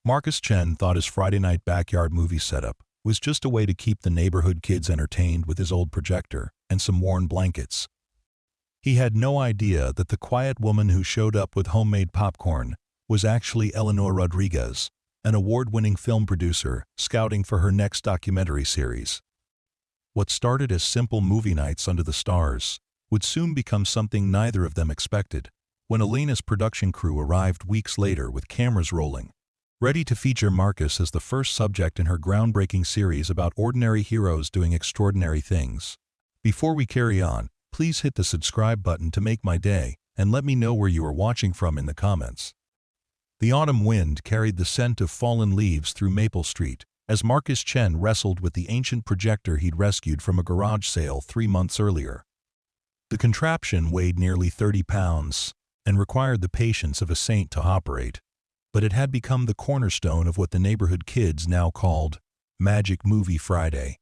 Marcus Chen thought his Friday night backyard movie setup was just a way to keep the neighborhood kids entertained with his old projector and some worn blankets. He had no idea that the quiet woman who showed up with homemade popcorn was actually Elena Rodriguez, an award-winning film producer scouting for her next documentary series. What started as simple movie nights under the stars would soon become something neither of them expected when Elena's production crew arrived weeks later with cameras rolling, ready to feature Marcus as the first subject in her groundbreaking series about ordinary heroes doing extraordinary things. Before we carry on, please hit the subscribe button to make my day and let me know where you are watching from in the comments. The autumn wind carried the scent of fallen leaves through Maple Street as Marcus Chen wrestled with the ancient projector he'd rescued from a garage sale 3 months earlier. The contraption weighed nearly 30 pounds and required the patience of a saint to operate, but it had become the cornerstone of what the neighborhood kids now called Magic Movie Friday.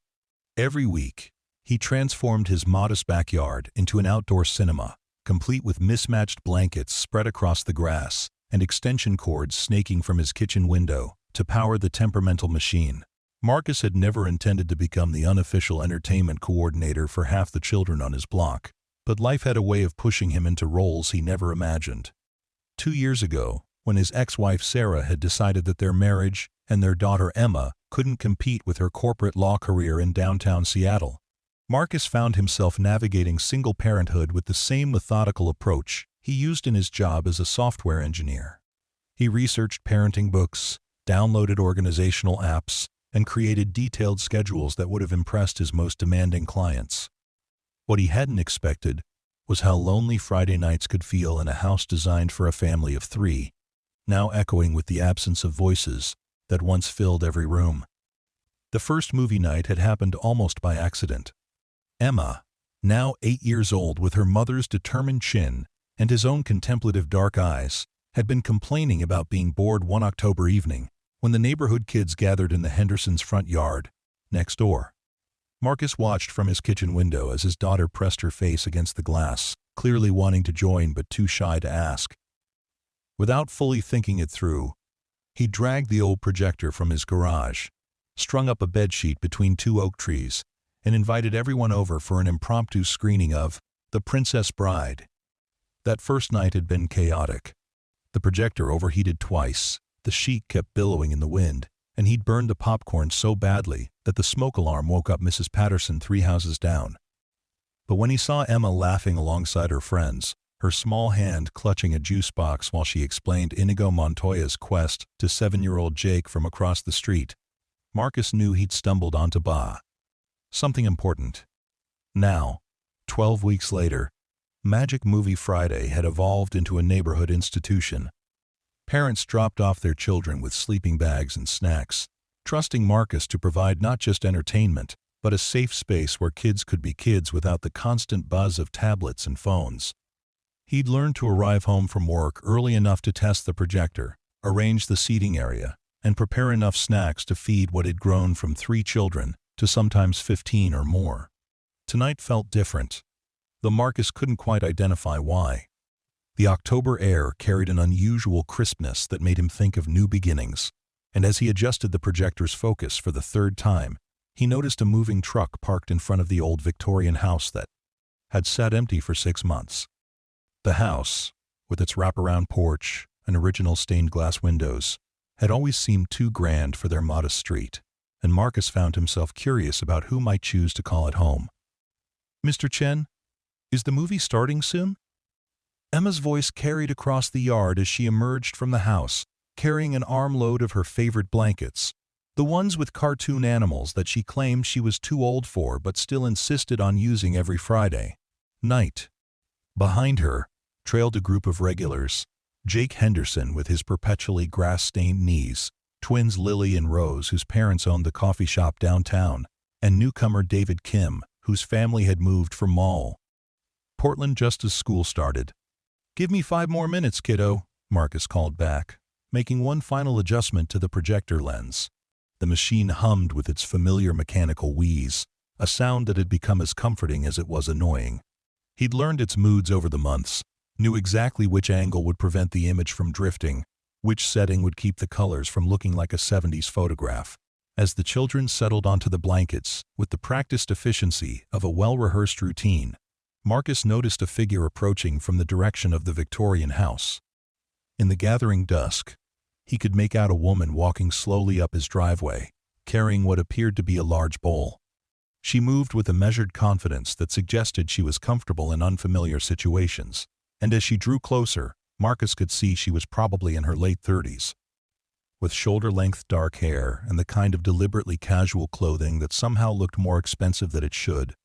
Every week, he transformed his modest backyard into an outdoor cinema, complete with mismatched blankets spread across the grass and extension cords snaking from his kitchen window to power the temperamental machine. Marcus had never intended to become the unofficial entertainment coordinator for half the children on his block, but life had a way of pushing him into roles he never imagined. 2 years ago, when his ex-wife Sarah had decided that their marriage and their daughter Emma couldn't compete with her corporate law career in downtown Seattle, Marcus found himself navigating single parenthood with the same methodical approach he used in his job as a software engineer. He researched parenting books, downloaded organizational apps, and created detailed schedules that would have impressed his most demanding clients. What he hadn't expected was how lonely Friday nights could feel in a house designed for a family of 3, now echoing with the absence of voices that once filled every room. The first movie night had happened almost by accident. Emma, now 8 years old with her mother's determined chin and his own contemplative dark eyes, had been complaining about being bored one October evening when the neighborhood kids gathered in the Hendersons' front yard, next door. Marcus watched from his kitchen window as his daughter pressed her face against the glass, clearly wanting to join but too shy to ask. Without fully thinking it through, he dragged the old projector from his garage, strung up a bedsheet between 2 oak trees, and invited everyone over for an impromptu screening of The Princess Bride. That first night had been chaotic. The projector overheated twice, the sheet kept billowing in the wind, and he'd burned the popcorn so badly that the smoke alarm woke up Mrs. Patterson 3 houses down. But when he saw Emma laughing alongside her friends, her small hand clutching a juice box while she explained Inigo Montoya's quest to 7-year-old Jake from across the street, Marcus knew he'd stumbled onto something important. Now, 12 weeks later, Magic Movie Friday had evolved into a neighborhood institution. Parents dropped off their children with sleeping bags and snacks, trusting Marcus to provide not just entertainment, but a safe space where kids could be kids without the constant buzz of tablets and phones. He'd learned to arrive home from work early enough to test the projector, arrange the seating area, and prepare enough snacks to feed what had grown from 3 children to sometimes 15 or more. Tonight felt different, though Marcus couldn't quite identify why. The October air carried an unusual crispness that made him think of new beginnings, and as he adjusted the projector's focus for the 3rd time, he noticed a moving truck parked in front of the old Victorian house that had sat empty for 6 months. The house, with its wraparound porch and original stained glass windows, had always seemed too grand for their modest street, and Marcus found himself curious about who might choose to call it home. "Mr. Chen, is the movie starting soon?" Emma's voice carried across the yard as she emerged from the house, carrying an armload of her favorite blankets, the ones with cartoon animals that she claimed she was too old for but still insisted on using every Friday night. Behind her trailed a group of regulars, Jake Henderson with his perpetually grass-stained knees, twins Lily and Rose whose parents owned the coffee shop downtown, and newcomer David Kim, whose family had moved from Mall Portland just as school started. "Give me 5 more minutes, kiddo," Marcus called back, making one final adjustment to the projector lens. The machine hummed with its familiar mechanical wheeze, a sound that had become as comforting as it was annoying. He'd learned its moods over the months, knew exactly which angle would prevent the image from drifting, Which setting would keep the colors from looking like a 70s photograph? As the children settled onto the blankets, with the practiced efficiency of a well-rehearsed routine, Marcus noticed a figure approaching from the direction of the Victorian house. In the gathering dusk, he could make out a woman walking slowly up his driveway, carrying what appeared to be a large bowl. She moved with a measured confidence that suggested she was comfortable in unfamiliar situations, and as she drew closer, Marcus could see she was probably in her late 30s. With shoulder-length dark hair and the kind of deliberately casual clothing that somehow looked more expensive than it should.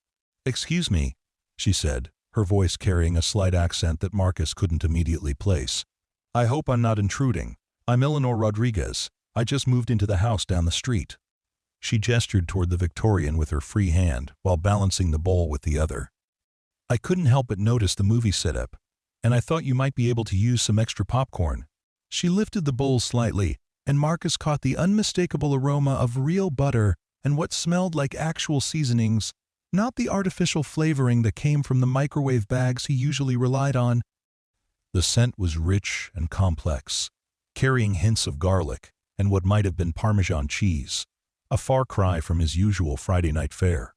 "Excuse me," she said, her voice carrying a slight accent that Marcus couldn't immediately place. "I hope I'm not intruding. I'm Elena Rodriguez. I just moved into the house down the street." She gestured toward the Victorian with her free hand while balancing the bowl with the other. "I couldn't help but notice the movie setup, and I thought you might be able to use some extra popcorn." She lifted the bowl slightly, and Marcus caught the unmistakable aroma of real butter and what smelled like actual seasonings, not the artificial flavoring that came from the microwave bags he usually relied on. The scent was rich and complex, carrying hints of garlic and what might have been Parmesan cheese, a far cry from his usual Friday night fare.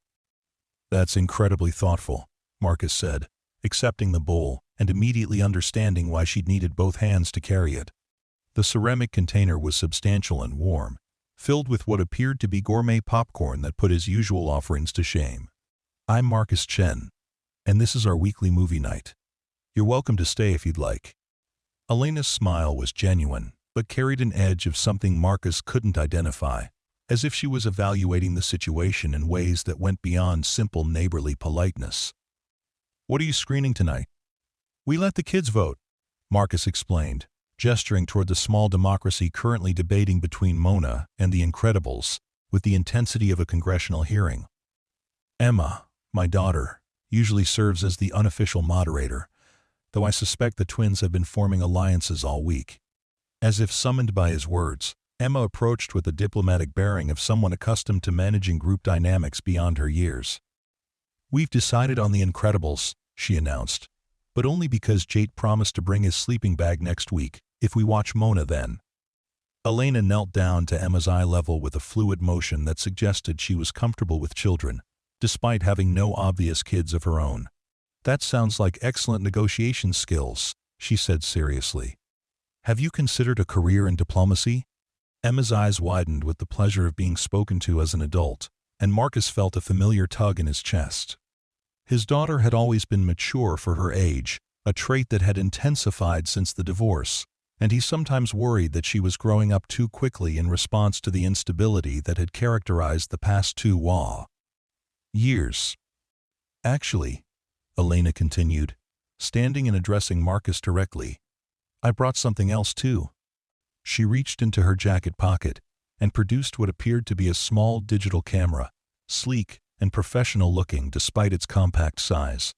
"That's incredibly thoughtful," Marcus said, accepting the bowl and immediately understanding why she'd needed both hands to carry it. The ceramic container was substantial and warm, filled with what appeared to be gourmet popcorn that put his usual offerings to shame. "I'm Marcus Chen, and this is our weekly movie night. You're welcome to stay if you'd like." Elena's smile was genuine, but carried an edge of something Marcus couldn't identify, as if she was evaluating the situation in ways that went beyond simple neighborly politeness. "What are you screening tonight?" "We let the kids vote," Marcus explained, gesturing toward the small democracy currently debating between Mona and The Incredibles, with the intensity of a congressional hearing. "Emma, my daughter, usually serves as the unofficial moderator, though I suspect the twins have been forming alliances all week." As if summoned by his words, Emma approached with the diplomatic bearing of someone accustomed to managing group dynamics beyond her years. "We've decided on The Incredibles," she announced, "but only because Jake promised to bring his sleeping bag next week, if we watch Mona then." Elena knelt down to Emma's eye level with a fluid motion that suggested she was comfortable with children, despite having no obvious kids of her own. "That sounds like excellent negotiation skills," she said seriously. "Have you considered a career in diplomacy?" Emma's eyes widened with the pleasure of being spoken to as an adult, and Marcus felt a familiar tug in his chest. His daughter had always been mature for her age, a trait that had intensified since the divorce, and he sometimes worried that she was growing up too quickly in response to the instability that had characterized the past 2 years. "Actually," Elena continued, standing and addressing Marcus directly, "I brought something else too." She reached into her jacket pocket and produced what appeared to be a small digital camera, sleek and professional-looking despite its compact size.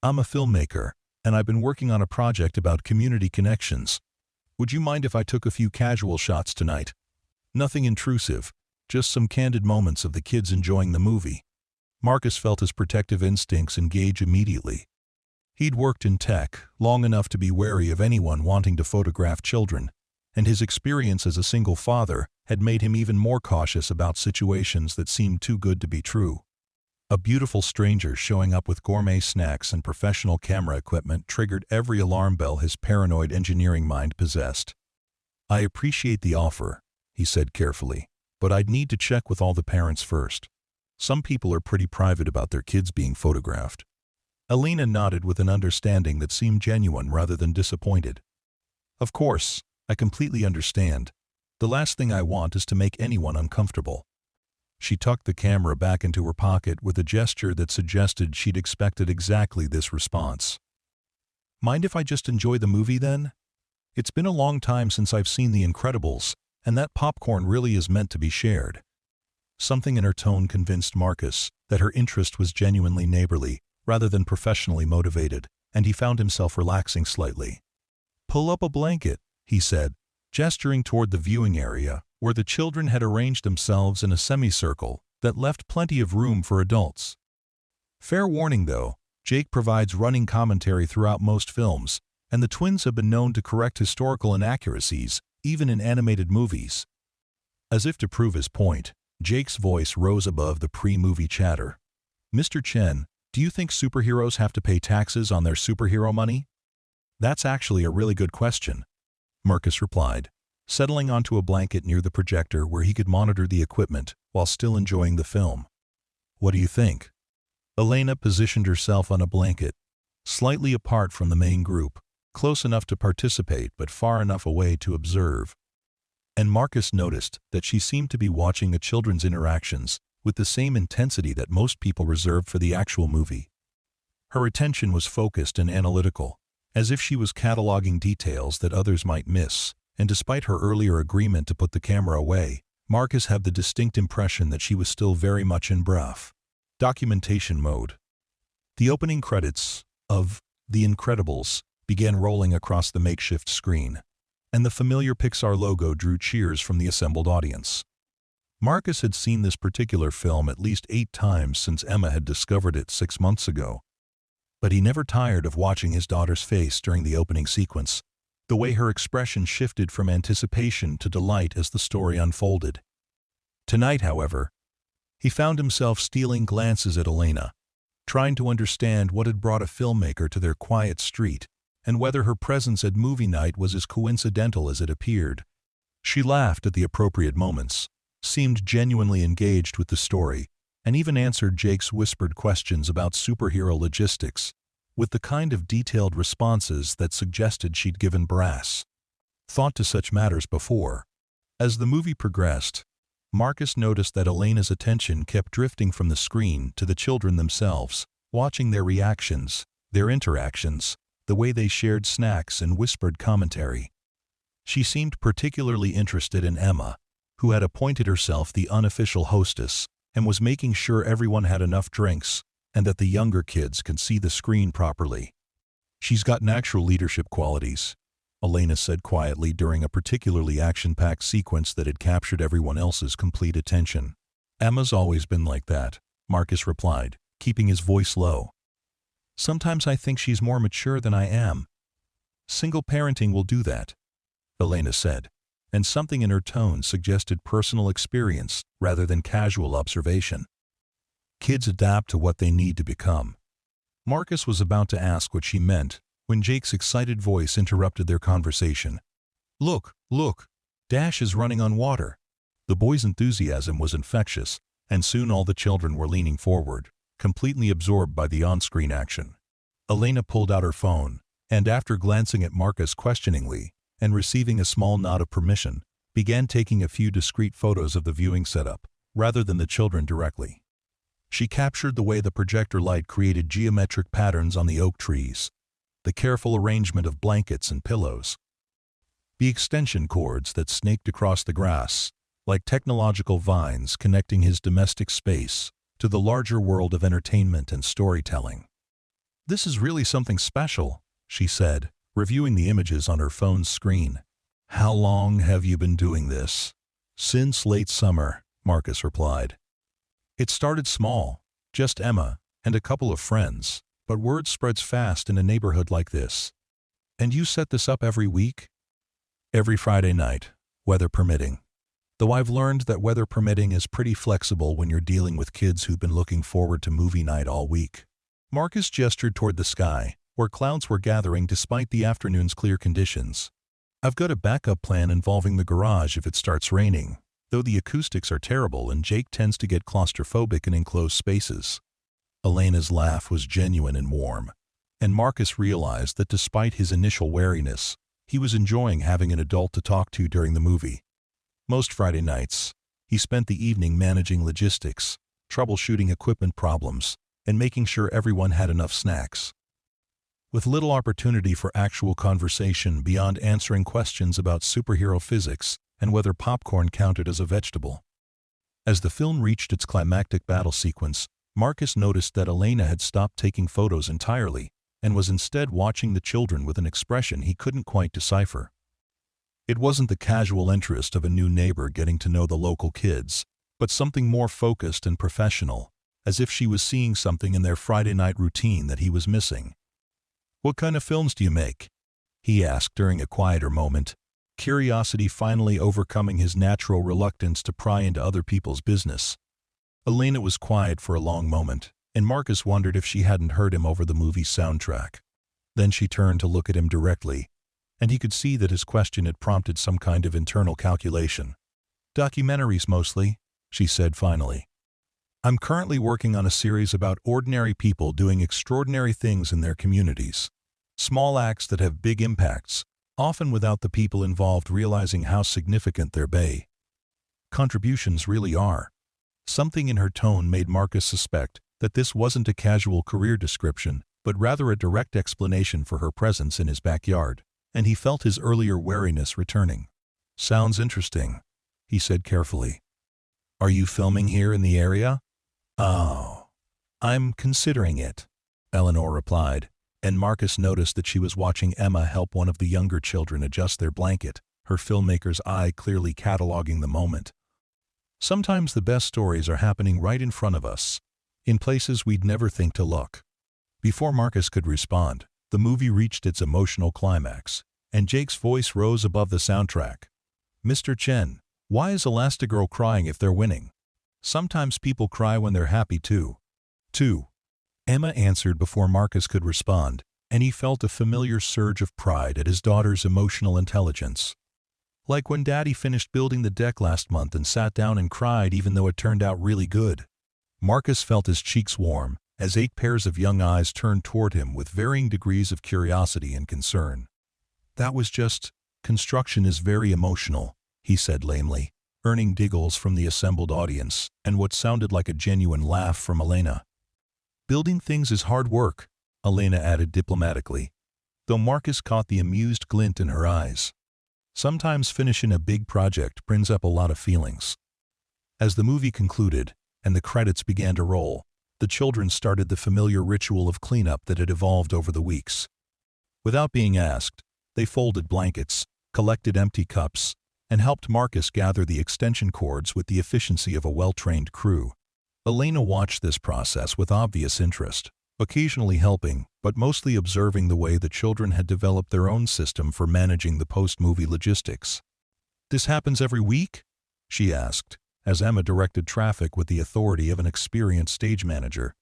"I'm a filmmaker, and I've been working on a project about community connections. Would you mind if I took a few casual shots tonight? Nothing intrusive, just some candid moments of the kids enjoying the movie." Marcus felt his protective instincts engage immediately. He'd worked in tech long enough to be wary of anyone wanting to photograph children, and his experience as a single father had made him even more cautious about situations that seemed too good to be true. A beautiful stranger showing up with gourmet snacks and professional camera equipment triggered every alarm bell his paranoid engineering mind possessed. "I appreciate the offer," he said carefully, "but I'd need to check with all the parents first. Some people are pretty private about their kids being photographed." Elena nodded with an understanding that seemed genuine rather than disappointed. "Of course, I completely understand. The last thing I want is to make anyone uncomfortable." She tucked the camera back into her pocket with a gesture that suggested she'd expected exactly this response. "Mind if I just enjoy the movie then? It's been a long time since I've seen The Incredibles, and that popcorn really is meant to be shared." Something in her tone convinced Marcus that her interest was genuinely neighborly rather than professionally motivated, and he found himself relaxing slightly. "Pull up a blanket," he said, gesturing toward the viewing area where the children had arranged themselves in a semicircle that left plenty of room for adults. Fair warning though, Jake provides running commentary throughout most films, and the twins have been known to correct historical inaccuracies, even in animated movies. As if to prove his point, Jake's voice rose above the pre-movie chatter. "Mr. Chen, do you think superheroes have to pay taxes on their superhero money?" "That's actually a really good question," Marcus replied, settling onto a blanket near the projector where he could monitor the equipment while still enjoying the film. "What do you think?" Elena positioned herself on a blanket, slightly apart from the main group, close enough to participate but far enough away to observe. And Marcus noticed that she seemed to be watching the children's interactions with the same intensity that most people reserved for the actual movie. Her attention was focused and analytical, as if she was cataloging details that others might miss, and despite her earlier agreement to put the camera away, Marcus had the distinct impression that she was still very much in documentation mode. The opening credits of The Incredibles began rolling across the makeshift screen, and the familiar Pixar logo drew cheers from the assembled audience. Marcus had seen this particular film at least 8 times since Emma had discovered it 6 months ago. But he never tired of watching his daughter's face during the opening sequence, the way her expression shifted from anticipation to delight as the story unfolded. Tonight, however, he found himself stealing glances at Elena, trying to understand what had brought a filmmaker to their quiet street, and whether her presence at movie night was as coincidental as it appeared. She laughed at the appropriate moments, seemed genuinely engaged with the story, and even answered Jake's whispered questions about superhero logistics, with the kind of detailed responses that suggested she'd given brass thought to such matters before. As the movie progressed, Marcus noticed that Elena's attention kept drifting from the screen to the children themselves, watching their reactions, their interactions, the way they shared snacks and whispered commentary. She seemed particularly interested in Emma, who had appointed herself the unofficial hostess and was making sure everyone had enough drinks and that the younger kids could see the screen properly. "She's got natural leadership qualities," Elena said quietly during a particularly action-packed sequence that had captured everyone else's complete attention. "Emma's always been like that," Marcus replied, keeping his voice low. "Sometimes I think she's more mature than I am." "Single parenting will do that," Elena said, and something in her tone suggested personal experience rather than casual observation. "Kids adapt to what they need to become." Marcus was about to ask what she meant when Jake's excited voice interrupted their conversation. Look, Dash is running on water." The boy's enthusiasm was infectious, and soon all the children were leaning forward, completely absorbed by the on-screen action. Elena pulled out her phone, and after glancing at Marcus questioningly and receiving a small nod of permission, began taking a few discreet photos of the viewing setup, rather than the children directly. She captured the way the projector light created geometric patterns on the oak trees, the careful arrangement of blankets and pillows, the extension cords that snaked across the grass, like technological vines connecting his domestic space to the larger world of entertainment and storytelling. "This is really something special," she said, reviewing the images on her phone's screen. "How long have you been doing this?" "Since late summer," Marcus replied. "It started small, just Emma and a couple of friends, but word spreads fast in a neighborhood like this." "And you set this up every week?" "Every Friday night, weather permitting. Though I've learned that weather permitting is pretty flexible when you're dealing with kids who've been looking forward to movie night all week." Marcus gestured toward the sky, where clouds were gathering despite the afternoon's clear conditions. "I've got a backup plan involving the garage if it starts raining, though the acoustics are terrible and Jake tends to get claustrophobic in enclosed spaces." Elena's laugh was genuine and warm, and Marcus realized that despite his initial wariness, he was enjoying having an adult to talk to during the movie. Most Friday nights, he spent the evening managing logistics, troubleshooting equipment problems, and making sure everyone had enough snacks. With little opportunity for actual conversation beyond answering questions about superhero physics and whether popcorn counted as a vegetable. As the film reached its climactic battle sequence, Marcus noticed that Elena had stopped taking photos entirely and was instead watching the children with an expression he couldn't quite decipher. It wasn't the casual interest of a new neighbor getting to know the local kids, but something more focused and professional, as if she was seeing something in their Friday night routine that he was missing. "What kind of films do you make?" he asked during a quieter moment, curiosity finally overcoming his natural reluctance to pry into other people's business. Elena was quiet for a long moment, and Marcus wondered if she hadn't heard him over the movie's soundtrack. Then she turned to look at him directly, and he could see that his question had prompted some kind of internal calculation. "Documentaries mostly," she said finally. "I'm currently working on a series about ordinary people doing extraordinary things in their communities. Small acts that have big impacts, often without the people involved realizing how significant their contributions really are." Something in her tone made Marcus suspect that this wasn't a casual career description, but rather a direct explanation for her presence in his backyard, and he felt his earlier wariness returning. "Sounds interesting," he said carefully. "Are you filming here in the area?" "Oh, I'm considering it," Eleanor replied, and Marcus noticed that she was watching Emma help one of the younger children adjust their blanket, her filmmaker's eye clearly cataloging the moment. "Sometimes the best stories are happening right in front of us, in places we'd never think to look." Before Marcus could respond, the movie reached its emotional climax, and Jake's voice rose above the soundtrack. "Mr. Chen, why is Elastigirl crying if they're winning? Sometimes people cry when they're happy too." Emma answered before Marcus could respond, and he felt a familiar surge of pride at his daughter's emotional intelligence. "Like when Daddy finished building the deck last month and sat down and cried even though it turned out really good." Marcus felt his cheeks warm as 8 pairs of young eyes turned toward him with varying degrees of curiosity and concern. "That was just, construction is very emotional," he said lamely, earning giggles from the assembled audience and what sounded like a genuine laugh from Elena. "Building things is hard work," Elena added diplomatically, though Marcus caught the amused glint in her eyes. "Sometimes finishing a big project brings up a lot of feelings." As the movie concluded and the credits began to roll, the children started the familiar ritual of cleanup that had evolved over the weeks. Without being asked, they folded blankets, collected empty cups, and helped Marcus gather the extension cords with the efficiency of a well-trained crew. Elena watched this process with obvious interest, occasionally helping, but mostly observing the way the children had developed their own system for managing the post-movie logistics. "This happens every week?" she asked, as Emma directed traffic with the authority of an experienced stage manager.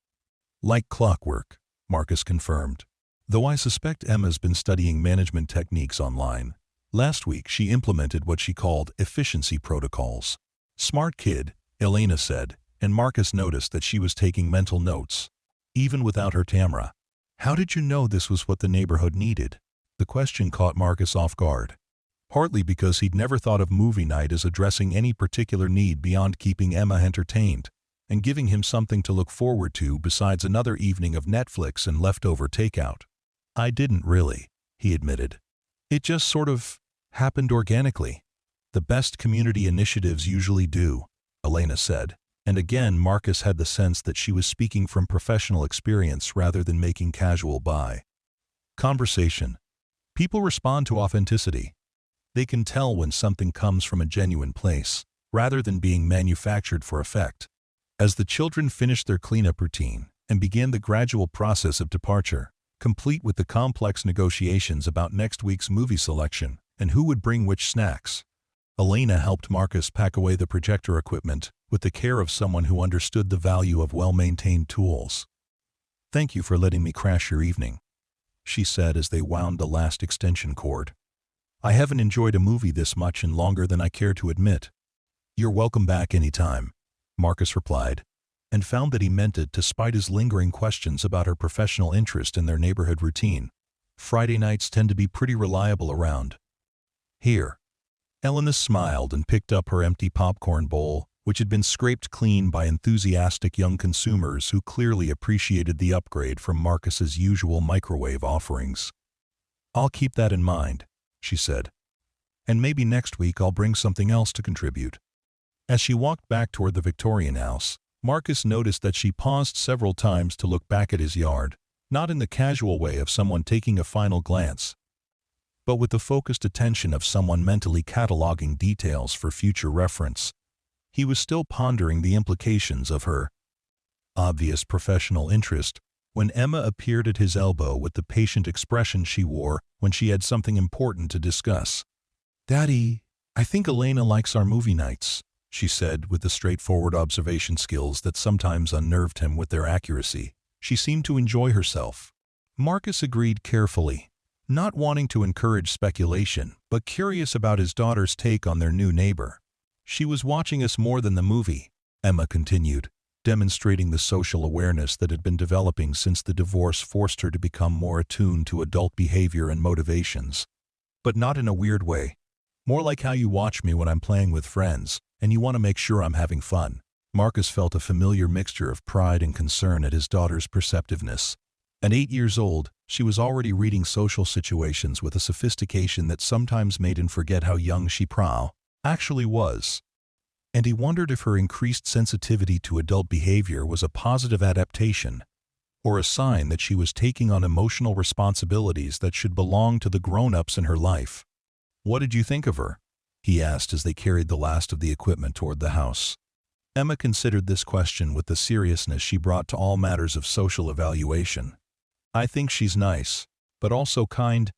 "Like clockwork," Marcus confirmed, though I suspect Emma's been studying management techniques online. Last week she implemented what she called efficiency protocols. "Smart kid," Elena said, and Marcus noticed that she was taking mental notes, even without her camera. "How did you know this was what the neighborhood needed?" The question caught Marcus off guard. Partly because he'd never thought of movie night as addressing any particular need beyond keeping Emma entertained and giving him something to look forward to besides another evening of Netflix and leftover takeout. "I didn't really," he admitted. "It just sort of happened organically. The best community initiatives usually do," Elena said, and again Marcus had the sense that she was speaking from professional experience rather than making casual conversation. "People respond to authenticity. They can tell when something comes from a genuine place, rather than being manufactured for effect." As the children finished their cleanup routine and began the gradual process of departure, complete with the complex negotiations about next week's movie selection and who would bring which snacks, Elena helped Marcus pack away the projector equipment with the care of someone who understood the value of well-maintained tools. "Thank you for letting me crash your evening," she said as they wound the last extension cord. "I haven't enjoyed a movie this much in longer than I care to admit." "You're welcome back anytime," Marcus replied, and found that he meant it despite his lingering questions about her professional interest in their neighborhood routine. "Friday nights tend to be pretty reliable around here." Elena smiled and picked up her empty popcorn bowl, which had been scraped clean by enthusiastic young consumers who clearly appreciated the upgrade from Marcus's usual microwave offerings. "I'll keep that in mind," she said. "And maybe next week I'll bring something else to contribute." As she walked back toward the Victorian house, Marcus noticed that she paused several times to look back at his yard, not in the casual way of someone taking a final glance, but with the focused attention of someone mentally cataloging details for future reference. He was still pondering the implications of her obvious professional interest when Emma appeared at his elbow with the patient expression she wore when she had something important to discuss. "Daddy, I think Elena likes our movie nights," she said with the straightforward observation skills that sometimes unnerved him with their accuracy. She seemed to enjoy herself. Marcus agreed carefully, not wanting to encourage speculation, but curious about his daughter's take on their new neighbor. "She was watching us more than the movie," Emma continued, demonstrating the social awareness that had been developing since the divorce forced her to become more attuned to adult behavior and motivations. "But not in a weird way. More like how you watch me when I'm playing with friends, and you want to make sure I'm having fun." Marcus felt a familiar mixture of pride and concern at his daughter's perceptiveness. At 8 years old, she was already reading social situations with a sophistication that sometimes made him forget how young she actually was. And he wondered if her increased sensitivity to adult behavior was a positive adaptation, or a sign that she was taking on emotional responsibilities that should belong to the grown-ups in her life. "What did you think of her?" he asked as they carried the last of the equipment toward the house. Emma considered this question with the seriousness she brought to all matters of social evaluation. "I think she's nice, but also kind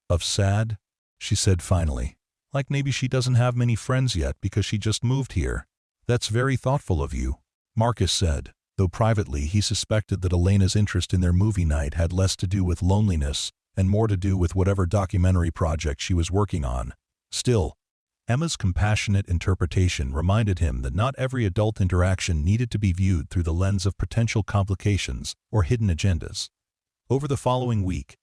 of sad," she said finally. "Like maybe she doesn't have many friends yet because she just moved here." "That's very thoughtful of you," Marcus said, though privately he suspected that Elena's interest in their movie night had less to do with loneliness and more to do with whatever documentary project she was working on. Still, Emma's compassionate interpretation reminded him that not every adult interaction needed to be viewed through the lens of potential complications or hidden agendas. Over the following week,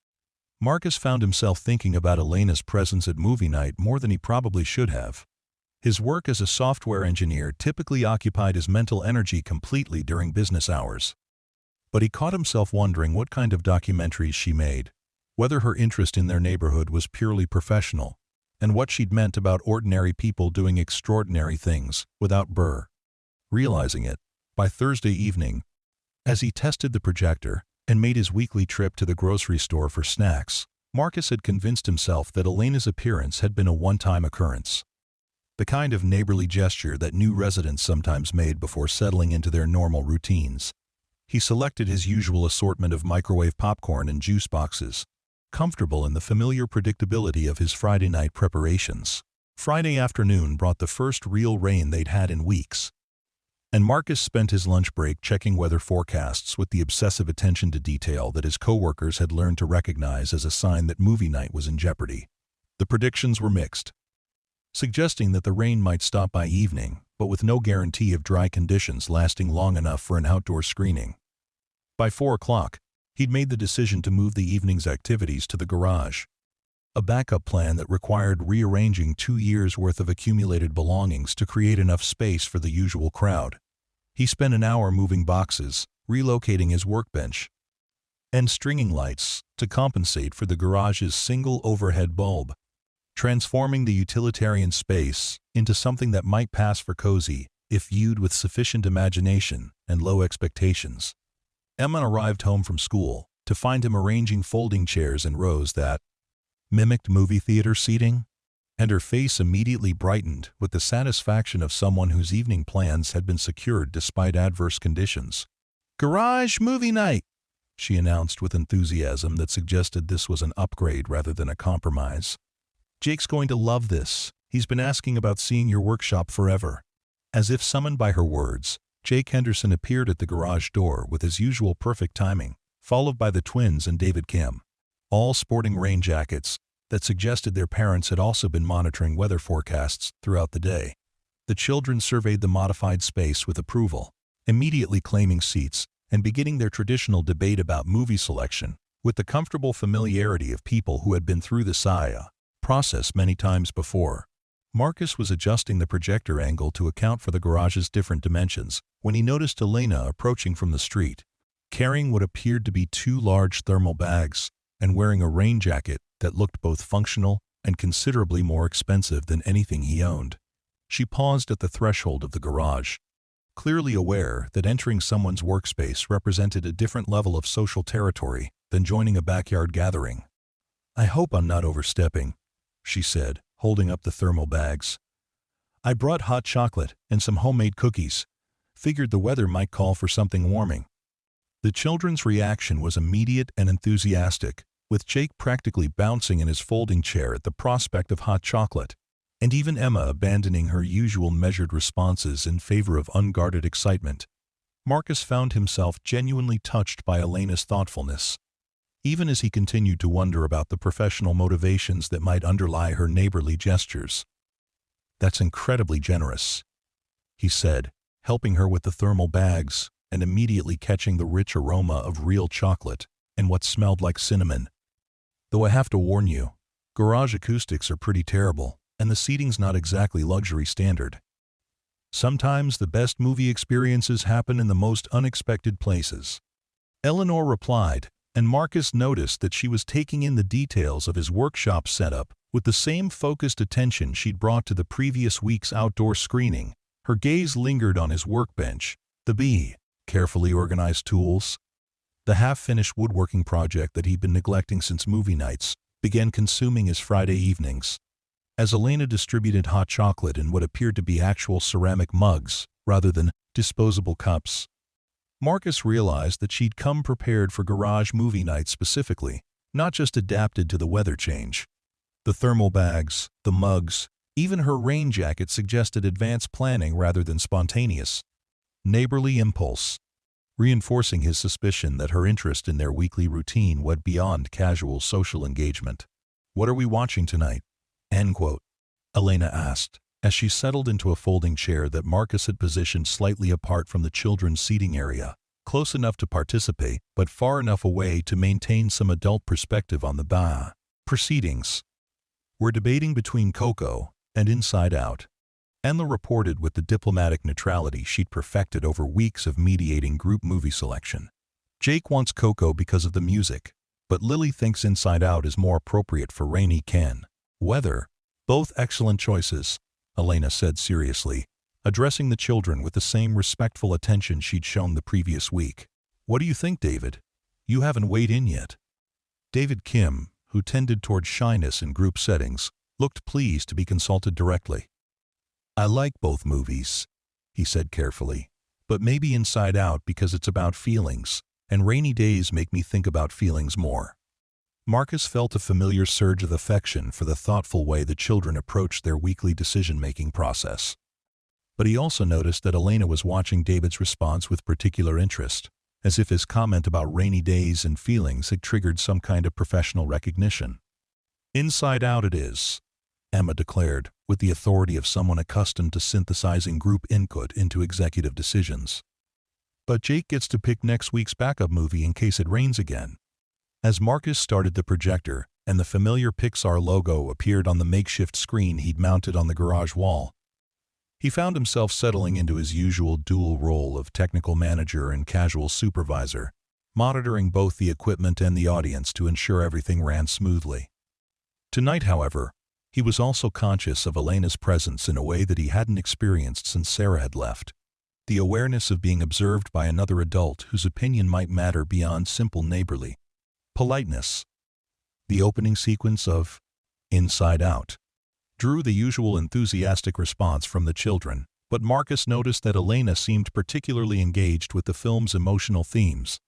Marcus found himself thinking about Elena's presence at movie night more than he probably should have. His work as a software engineer typically occupied his mental energy completely during business hours. But he caught himself wondering what kind of documentaries she made, whether her interest in their neighborhood was purely professional, and what she'd meant about ordinary people doing extraordinary things without burr. Realizing it, by Thursday evening, as he tested the projector and made his weekly trip to the grocery store for snacks, Marcus had convinced himself that Elena's appearance had been a one-time occurrence. The kind of neighborly gesture that new residents sometimes made before settling into their normal routines. He selected his usual assortment of microwave popcorn and juice boxes, comfortable in the familiar predictability of his Friday night preparations. Friday afternoon brought the first real rain they'd had in weeks, and Marcus spent his lunch break checking weather forecasts with the obsessive attention to detail that his coworkers had learned to recognize as a sign that movie night was in jeopardy. The predictions were mixed, suggesting that the rain might stop by evening, but with no guarantee of dry conditions lasting long enough for an outdoor screening. By 4 o'clock, he'd made the decision to move the evening's activities to the garage, a backup plan that required rearranging 2 years' worth of accumulated belongings to create enough space for the usual crowd. He spent an hour moving boxes, relocating his workbench, and stringing lights to compensate for the garage's single overhead bulb, transforming the utilitarian space into something that might pass for cozy if viewed with sufficient imagination and low expectations. Emma arrived home from school to find him arranging folding chairs in rows that mimicked movie theater seating, and her face immediately brightened with the satisfaction of someone whose evening plans had been secured despite adverse conditions. "Garage movie night," she announced with enthusiasm that suggested this was an upgrade rather than a compromise. "Jake's going to love this. He's been asking about seeing your workshop forever." As if summoned by her words, Jake Henderson appeared at the garage door with his usual perfect timing, followed by the twins and David Kim, all sporting rain jackets that suggested their parents had also been monitoring weather forecasts throughout the day. The children surveyed the modified space with approval, immediately claiming seats and beginning their traditional debate about movie selection with the comfortable familiarity of people who had been through the SIA process many times before. Marcus was adjusting the projector angle to account for the garage's different dimensions when he noticed Elena approaching from the street, carrying what appeared to be 2 large thermal bags and wearing a rain jacket that looked both functional and considerably more expensive than anything he owned. She paused at the threshold of the garage, clearly aware that entering someone's workspace represented a different level of social territory than joining a backyard gathering. "I hope I'm not overstepping," she said, holding up the thermal bags. "I brought hot chocolate and some homemade cookies. Figured the weather might call for something warming." The children's reaction was immediate and enthusiastic, with Jake practically bouncing in his folding chair at the prospect of hot chocolate, and even Emma abandoning her usual measured responses in favor of unguarded excitement. Marcus found himself genuinely touched by Elena's thoughtfulness, even as he continued to wonder about the professional motivations that might underlie her neighborly gestures. "That's incredibly generous," he said, helping her with the thermal bags and immediately catching the rich aroma of real chocolate and what smelled like cinnamon. "Though I have to warn you, garage acoustics are pretty terrible, and the seating's not exactly luxury standard. Sometimes the best movie experiences happen in the most unexpected places." Eleanor replied, and Marcus noticed that she was taking in the details of his workshop setup with the same focused attention she'd brought to the previous week's outdoor screening. Her gaze lingered on his workbench, the carefully organized tools. The half-finished woodworking project that he'd been neglecting since movie nights began consuming his Friday evenings. As Elena distributed hot chocolate in what appeared to be actual ceramic mugs rather than disposable cups, Marcus realized that she'd come prepared for garage movie nights specifically, not just adapted to the weather change. The thermal bags, the mugs, even her rain jacket suggested advanced planning rather than spontaneous, neighborly impulse, reinforcing his suspicion that her interest in their weekly routine went beyond casual social engagement. "What are we watching tonight?" End quote. Elena asked, as she settled into a folding chair that Marcus had positioned slightly apart from the children's seating area, close enough to participate but far enough away to maintain some adult perspective on the proceedings. "We're debating between Coco and Inside Out," Emma reported with the diplomatic neutrality she'd perfected over weeks of mediating group movie selection. "Jake wants Coco because of the music, but Lily thinks Inside Out is more appropriate for rainy weather. Both excellent choices," Elena said seriously, addressing the children with the same respectful attention she'd shown the previous week. "What do you think, David? You haven't weighed in yet." David Kim, who tended toward shyness in group settings, looked pleased to be consulted directly. "I like both movies," he said carefully, "but maybe Inside Out because it's about feelings, and rainy days make me think about feelings more." Marcus felt a familiar surge of affection for the thoughtful way the children approached their weekly decision-making process. But he also noticed that Elena was watching David's response with particular interest, as if his comment about rainy days and feelings had triggered some kind of professional recognition. "Inside Out it is," Emma declared, with the authority of someone accustomed to synthesizing group input into executive decisions. "But Jake gets to pick next week's backup movie in case it rains again." As Marcus started the projector and the familiar Pixar logo appeared on the makeshift screen he'd mounted on the garage wall, he found himself settling into his usual dual role of technical manager and casual supervisor, monitoring both the equipment and the audience to ensure everything ran smoothly. Tonight, however, he was also conscious of Elena's presence in a way that he hadn't experienced since Sarah had left. The awareness of being observed by another adult whose opinion might matter beyond simple neighborly politeness. The opening sequence of Inside Out drew the usual enthusiastic response from the children, but Marcus noticed that Elena seemed particularly engaged with the film's emotional themes,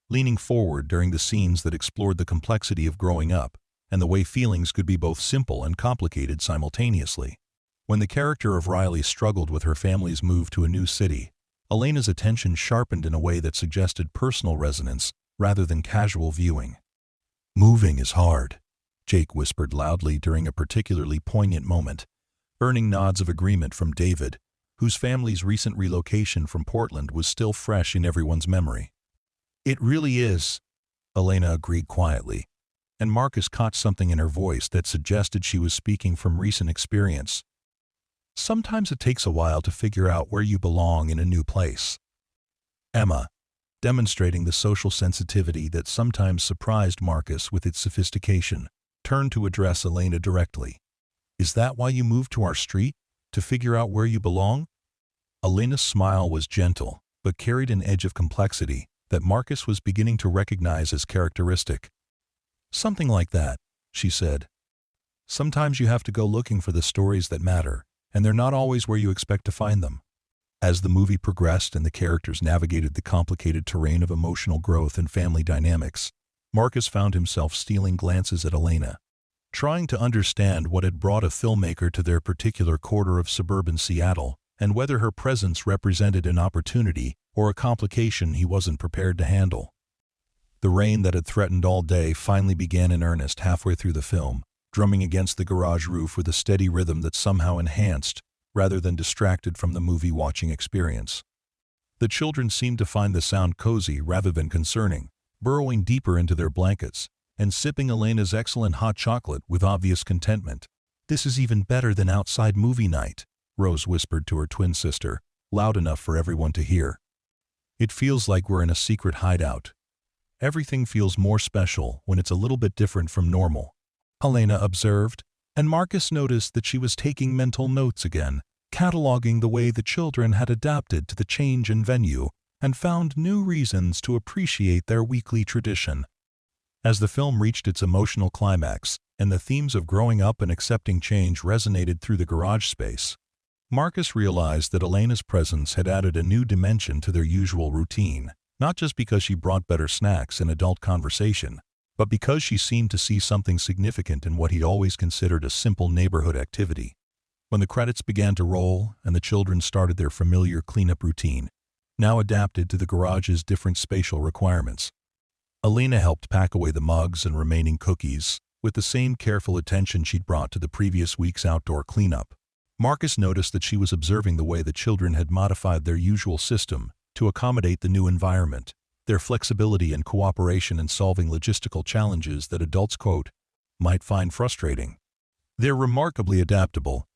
leaning forward during the scenes that explored the complexity of growing up and the way feelings could be both simple and complicated simultaneously. When the character of Riley struggled with her family's move to a new city, Elena's attention sharpened in a way that suggested personal resonance rather than casual viewing. "Moving is hard," Jake whispered loudly during a particularly poignant moment, earning nods of agreement from David, whose family's recent relocation from Portland was still fresh in everyone's memory. "It really is," Elena agreed quietly, and Marcus caught something in her voice that suggested she was speaking from recent experience. "Sometimes it takes a while to figure out where you belong in a new place." Emma, demonstrating the social sensitivity that sometimes surprised Marcus with its sophistication, turned to address Elena directly. "Is that why you moved to our street? To figure out where you belong?" Elena's smile was gentle, but carried an edge of complexity that Marcus was beginning to recognize as characteristic. "Something like that," she said. "Sometimes you have to go looking for the stories that matter, and they're not always where you expect to find them." As the movie progressed and the characters navigated the complicated terrain of emotional growth and family dynamics, Marcus found himself stealing glances at Elena, trying to understand what had brought a filmmaker to their particular quarter of suburban Seattle, and whether her presence represented an opportunity or a complication he wasn't prepared to handle. The rain that had threatened all day finally began in earnest halfway through the film, drumming against the garage roof with a steady rhythm that somehow enhanced, rather than distracted from the movie-watching experience. The children seemed to find the sound cozy rather than concerning, burrowing deeper into their blankets and sipping Elena's excellent hot chocolate with obvious contentment. "This is even better than outside movie night," Rose whispered to her twin sister, loud enough for everyone to hear. "It feels like we're in a secret hideout. Everything feels more special when it's a little bit different from normal," Elena observed, and Marcus noticed that she was taking mental notes again, cataloging the way the children had adapted to the change in venue and found new reasons to appreciate their weekly tradition. As the film reached its emotional climax and the themes of growing up and accepting change resonated through the garage space, Marcus realized that Elena's presence had added a new dimension to their usual routine, not just because she brought better snacks and adult conversation, but because she seemed to see something significant in what he'd always considered a simple neighborhood activity. When the credits began to roll and the children started their familiar cleanup routine, now adapted to the garage's different spatial requirements, Elena helped pack away the mugs and remaining cookies with the same careful attention she'd brought to the previous week's outdoor cleanup. Marcus noticed that she was observing the way the children had modified their usual system to accommodate the new environment, their flexibility and cooperation in solving logistical challenges that adults, quote, might find frustrating. "They're remarkably adaptable,"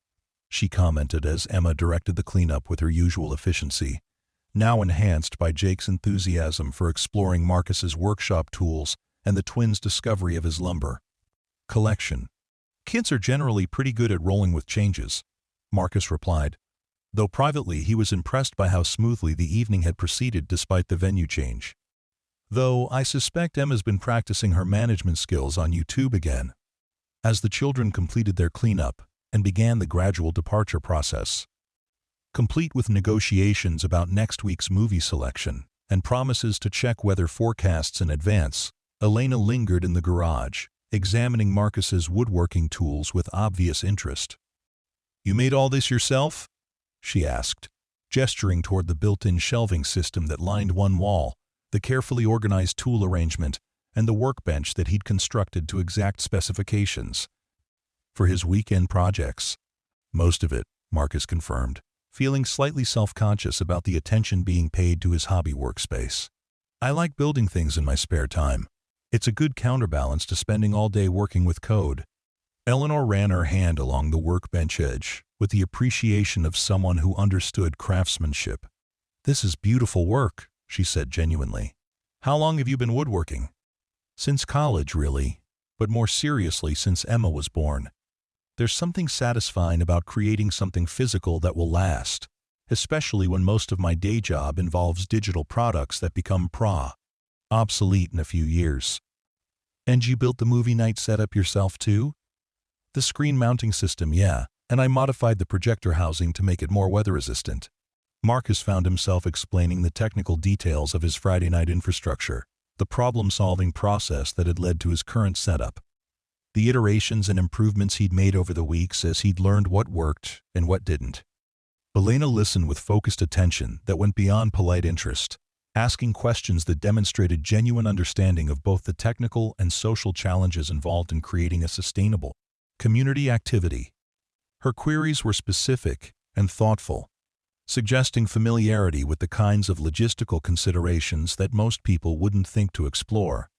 she commented as Emma directed the cleanup with her usual efficiency, now enhanced by Jake's enthusiasm for exploring Marcus's workshop tools and the twins' discovery of his lumber collection. "Kids are generally pretty good at rolling with changes," Marcus replied, though privately he was impressed by how smoothly the evening had proceeded despite the venue change. "Though I suspect Emma's been practicing her management skills on YouTube again." As the children completed their cleanup and began the gradual departure process, complete with negotiations about next week's movie selection and promises to check weather forecasts in advance, Elena lingered in the garage, examining Marcus's woodworking tools with obvious interest. "You made all this yourself?" she asked, gesturing toward the built-in shelving system that lined one wall, the carefully organized tool arrangement, and the workbench that he'd constructed to exact specifications for his weekend projects. "Most of it," Marcus confirmed, feeling slightly self-conscious about the attention being paid to his hobby workspace. "I like building things in my spare time. It's a good counterbalance to spending all day working with code." Eleanor ran her hand along the workbench edge with the appreciation of someone who understood craftsmanship. "This is beautiful work," she said genuinely. "How long have you been woodworking?" "Since college, really, but more seriously since Emma was born. There's something satisfying about creating something physical that will last, especially when most of my day job involves digital products that become obsolete in a few years." "And you built the movie night setup yourself too?" "The screen mounting system, yeah, and I modified the projector housing to make it more weather-resistant." Marcus found himself explaining the technical details of his Friday night infrastructure, the problem-solving process that had led to his current setup, the iterations and improvements he'd made over the weeks as he'd learned what worked and what didn't. Elena listened with focused attention that went beyond polite interest, asking questions that demonstrated genuine understanding of both the technical and social challenges involved in creating a sustainable community activity. Her queries were specific and thoughtful, suggesting familiarity with the kinds of logistical considerations that most people wouldn't think to explore.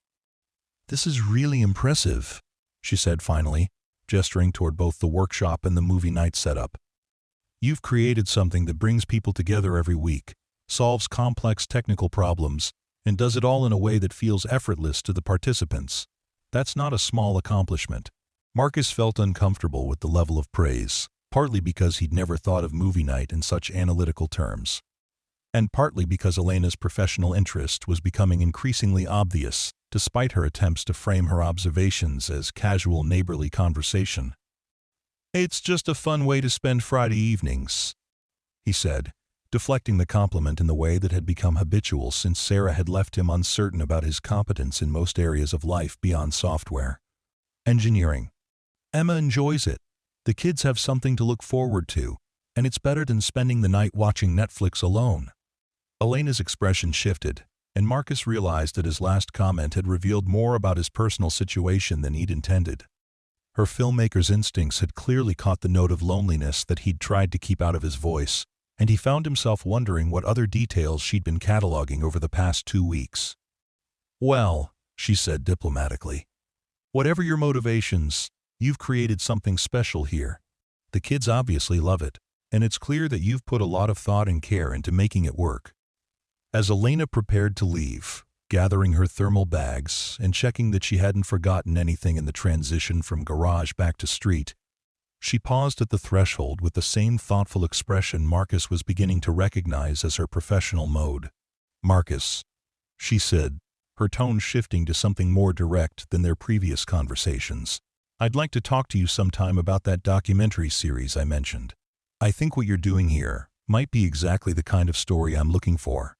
"This is really impressive," she said finally, gesturing toward both the workshop and the movie night setup. "You've created something that brings people together every week, solves complex technical problems, and does it all in a way that feels effortless to the participants. That's not a small accomplishment." Marcus felt uncomfortable with the level of praise, partly because he'd never thought of movie night in such analytical terms, and partly because Elena's professional interest was becoming increasingly obvious, despite her attempts to frame her observations as casual neighborly conversation. "It's just a fun way to spend Friday evenings," he said, deflecting the compliment in the way that had become habitual since Sarah had left him uncertain about his competence in most areas of life beyond software. Engineering. Emma enjoys it. The kids have something to look forward to, and it's better than spending the night watching Netflix alone. Elena's expression shifted, and Marcus realized that his last comment had revealed more about his personal situation than he'd intended. Her filmmaker's instincts had clearly caught the note of loneliness that he'd tried to keep out of his voice, and he found himself wondering what other details she'd been cataloging over the past 2 weeks. "Well," she said diplomatically, "whatever your motivations, you've created something special here. The kids obviously love it, and it's clear that you've put a lot of thought and care into making it work." As Elena prepared to leave, gathering her thermal bags and checking that she hadn't forgotten anything in the transition from garage back to street, she paused at the threshold with the same thoughtful expression Marcus was beginning to recognize as her professional mode. "Marcus," she said, her tone shifting to something more direct than their previous conversations, "I'd like to talk to you sometime about that documentary series I mentioned. I think what you're doing here might be exactly the kind of story I'm looking for."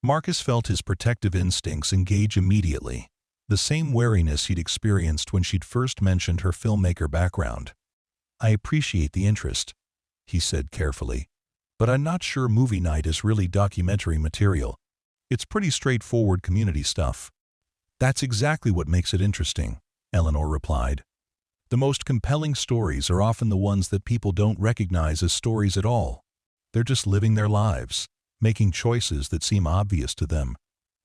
Marcus felt his protective instincts engage immediately, the same wariness he'd experienced when she'd first mentioned her filmmaker background. "I appreciate the interest," he said carefully, "but I'm not sure movie night is really documentary material. It's pretty straightforward community stuff." "That's exactly what makes it interesting," Eleanor replied. "The most compelling stories are often the ones that people don't recognize as stories at all. They're just living their lives, making choices that seem obvious to them,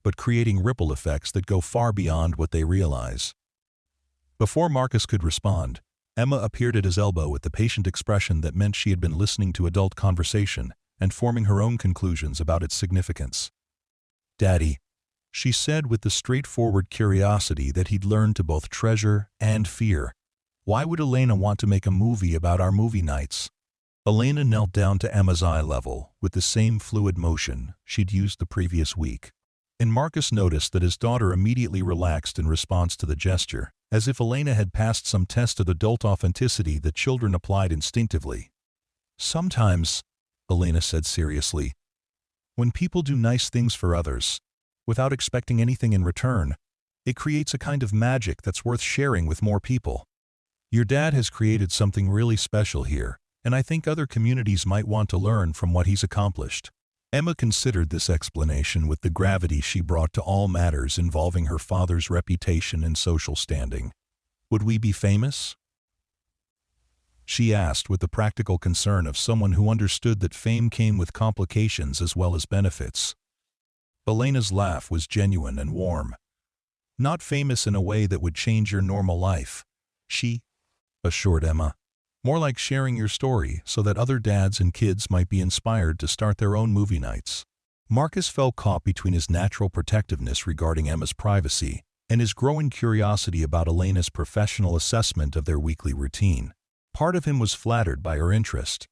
but creating ripple effects that go far beyond what they realize." Before Marcus could respond, Emma appeared at his elbow with the patient expression that meant she had been listening to adult conversation and forming her own conclusions about its significance. "Daddy," she said with the straightforward curiosity that he'd learned to both treasure and fear, "why would Elena want to make a movie about our movie nights?" Elena knelt down to Emma's eye level with the same fluid motion she'd used the previous week, and Marcus noticed that his daughter immediately relaxed in response to the gesture, as if Elena had passed some test of adult authenticity that children applied instinctively. "Sometimes," Elena said seriously, "when people do nice things for others, without expecting anything in return, it creates a kind of magic that's worth sharing with more people. Your dad has created something really special here, and I think other communities might want to learn from what he's accomplished." Emma considered this explanation with the gravity she brought to all matters involving her father's reputation and social standing. "Would we be famous?" she asked with the practical concern of someone who understood that fame came with complications as well as benefits. Elena's laugh was genuine and warm. "Not famous in a way that would change your normal life," she assured Emma. "More like sharing your story so that other dads and kids might be inspired to start their own movie nights." Marcus felt caught between his natural protectiveness regarding Emma's privacy and his growing curiosity about Elena's professional assessment of their weekly routine. Part of him was flattered by her interest,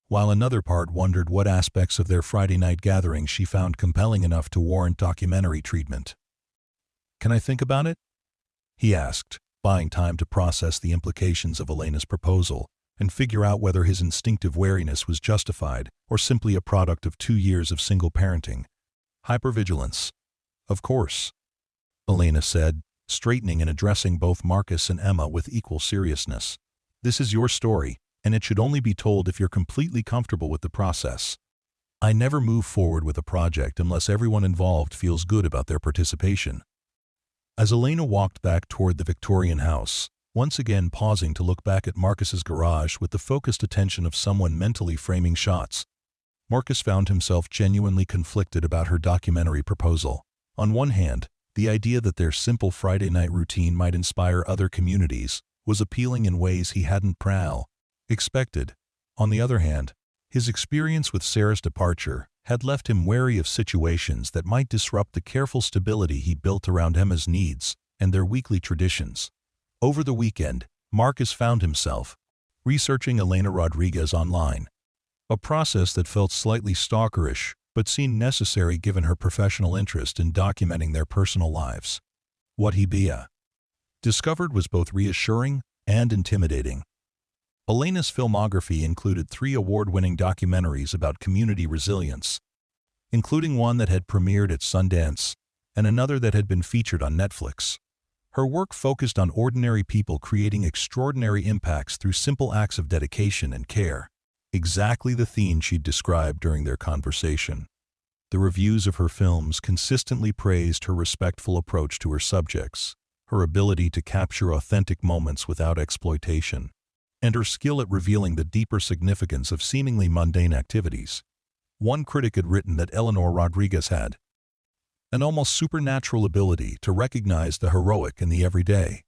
while another part wondered what aspects of their Friday night gathering she found compelling enough to warrant documentary treatment. "Can I think about it?" he asked, buying time to process the implications of Elena's proposal and figure out whether his instinctive wariness was justified or simply a product of 2 years of single parenting. "Hypervigilance. Of course," Elena said, straightening and addressing both Marcus and Emma with equal seriousness. "This is your story, and it should only be told if you're completely comfortable with the process. I never move forward with a project unless everyone involved feels good about their participation." As Elena walked back toward the Victorian house, once again pausing to look back at Marcus's garage with the focused attention of someone mentally framing shots, Marcus found himself genuinely conflicted about her documentary proposal. On one hand, the idea that their simple Friday night routine might inspire other communities was appealing in ways he hadn't expected. On the other hand, his experience with Sarah's departure had left him wary of situations that might disrupt the careful stability he built around Emma's needs and their weekly traditions. Over the weekend, Marcus found himself researching Elena Rodriguez online, a process that felt slightly stalkerish but seemed necessary given her professional interest in documenting their personal lives. What he discovered was both reassuring and intimidating. Elena's filmography included 3 award-winning documentaries about community resilience, including one that had premiered at Sundance and another that had been featured on Netflix. Her work focused on ordinary people creating extraordinary impacts through simple acts of dedication and care, exactly the theme she'd described during their conversation. The reviews of her films consistently praised her respectful approach to her subjects, her ability to capture authentic moments without exploitation, and her skill at revealing the deeper significance of seemingly mundane activities. One critic had written that Elena Rodriguez had an almost supernatural ability to recognize the heroic in the everyday,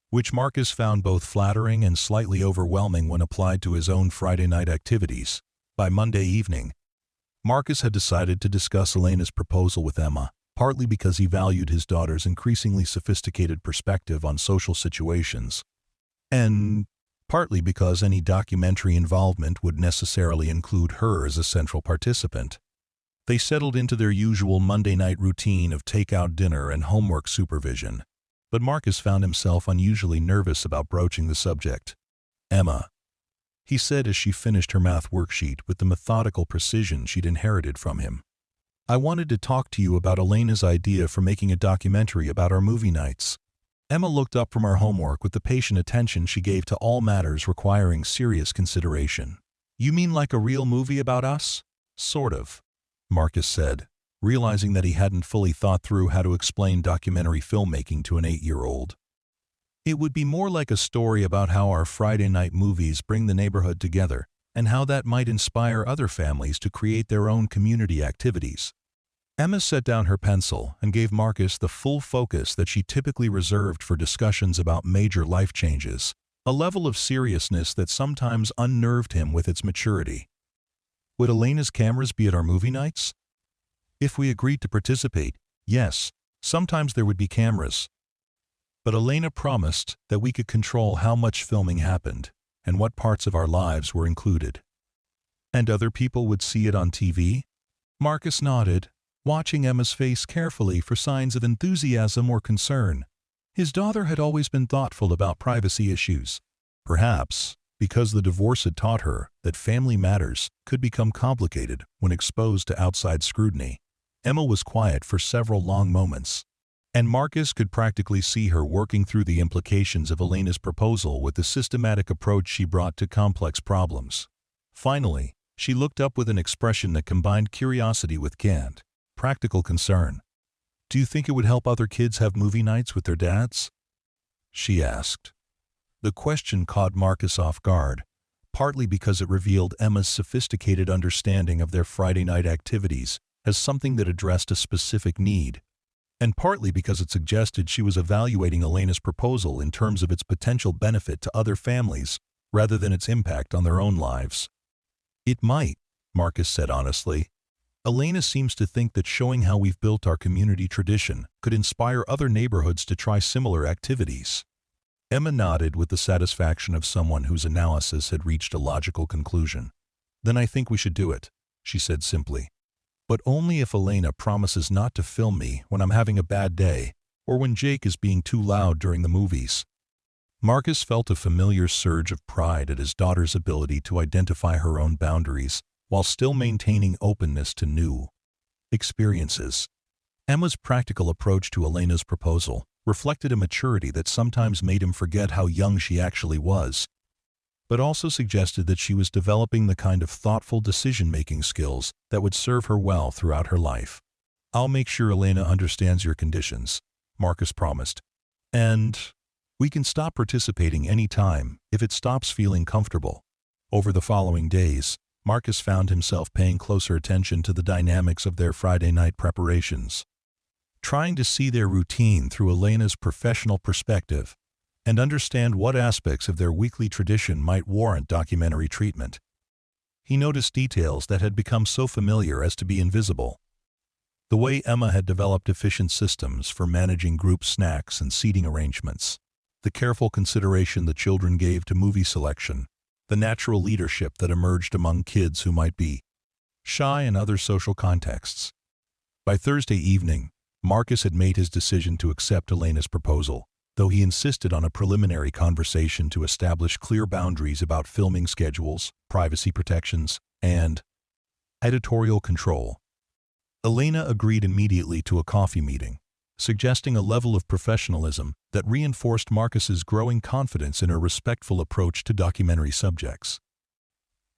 which Marcus found both flattering and slightly overwhelming when applied to his own Friday night activities. By Monday evening, Marcus had decided to discuss Elena's proposal with Emma, partly because he valued his daughter's increasingly sophisticated perspective on social situations, and partly because any documentary involvement would necessarily include her as a central participant. They settled into their usual Monday night routine of takeout dinner and homework supervision, but Marcus found himself unusually nervous about broaching the subject. "Emma," he said as she finished her math worksheet with the methodical precision she'd inherited from him, "I wanted to talk to you about Elena's idea for making a documentary about our movie nights." Emma looked up from her homework with the patient attention she gave to all matters requiring serious consideration. "You mean like a real movie about us?" "Sort of," Marcus said, realizing that he hadn't fully thought through how to explain documentary filmmaking to an 8-year-old. "It would be more like a story about how our Friday night movies bring the neighborhood together and how that might inspire other families to create their own community activities." Emma set down her pencil and gave Marcus the full focus that she typically reserved for discussions about major life changes, a level of seriousness that sometimes unnerved him with its maturity. "Would Elena's cameras be at our movie nights?" "If we agreed to participate, yes, sometimes there would be cameras. But Elena promised that we could control how much filming happened and what parts of our lives were included." "And other people would see it on TV?" Marcus nodded, watching Emma's face carefully for signs of enthusiasm or concern. His daughter had always been thoughtful about privacy issues, perhaps because the divorce had taught her that family matters could become complicated when exposed to outside scrutiny. Emma was quiet for several long moments, and Marcus could practically see her working through the implications of Elena's proposal with the systematic approach she brought to complex problems. Finally, she looked up with an expression that combined curiosity with candid, practical concern. "Do you think it would help other kids have movie nights with their dads?" she asked. The question caught Marcus off guard, partly because it revealed Emma's sophisticated understanding of their Friday night activities as something that addressed a specific need, and partly because it suggested she was evaluating Elena's proposal in terms of its potential benefit to other families rather than its impact on their own lives. "It might," Marcus said honestly. "Elena seems to think that showing how we've built our community tradition could inspire other neighborhoods to try similar activities." Emma nodded with the satisfaction of someone whose analysis had reached a logical conclusion. "Then I think we should do it," she said simply. "But only if Elena promises not to film me when I'm having a bad day or when Jake is being too loud during the movies." Marcus felt a familiar surge of pride at his daughter's ability to identify her own boundaries while still maintaining openness to new experiences. Emma's practical approach to Elena's proposal reflected a maturity that sometimes made him forget how young she actually was, but also suggested that she was developing the kind of thoughtful decision-making skills that would serve her well throughout her life. "I'll make sure Elena understands your conditions," Marcus promised. "And we can stop participating any time if it stops feeling comfortable." Over the following days, Marcus found himself paying closer attention to the dynamics of their Friday night preparations, trying to see their routine through Elena's professional perspective and understand what aspects of their weekly tradition might warrant documentary treatment. He noticed details that had become so familiar as to be invisible. The way Emma had developed efficient systems for managing group snacks and seating arrangements, the careful consideration the children gave to movie selection, the natural leadership that emerged among kids who might be shy in other social contexts. By Thursday evening, Marcus had made his decision to accept Elena's proposal. though he insisted on a preliminary conversation to establish clear boundaries about filming schedules, privacy protections, and editorial control. Elena agreed immediately to a coffee meeting, suggesting a level of professionalism that reinforced Marcus's growing confidence in her respectful approach to documentary subjects.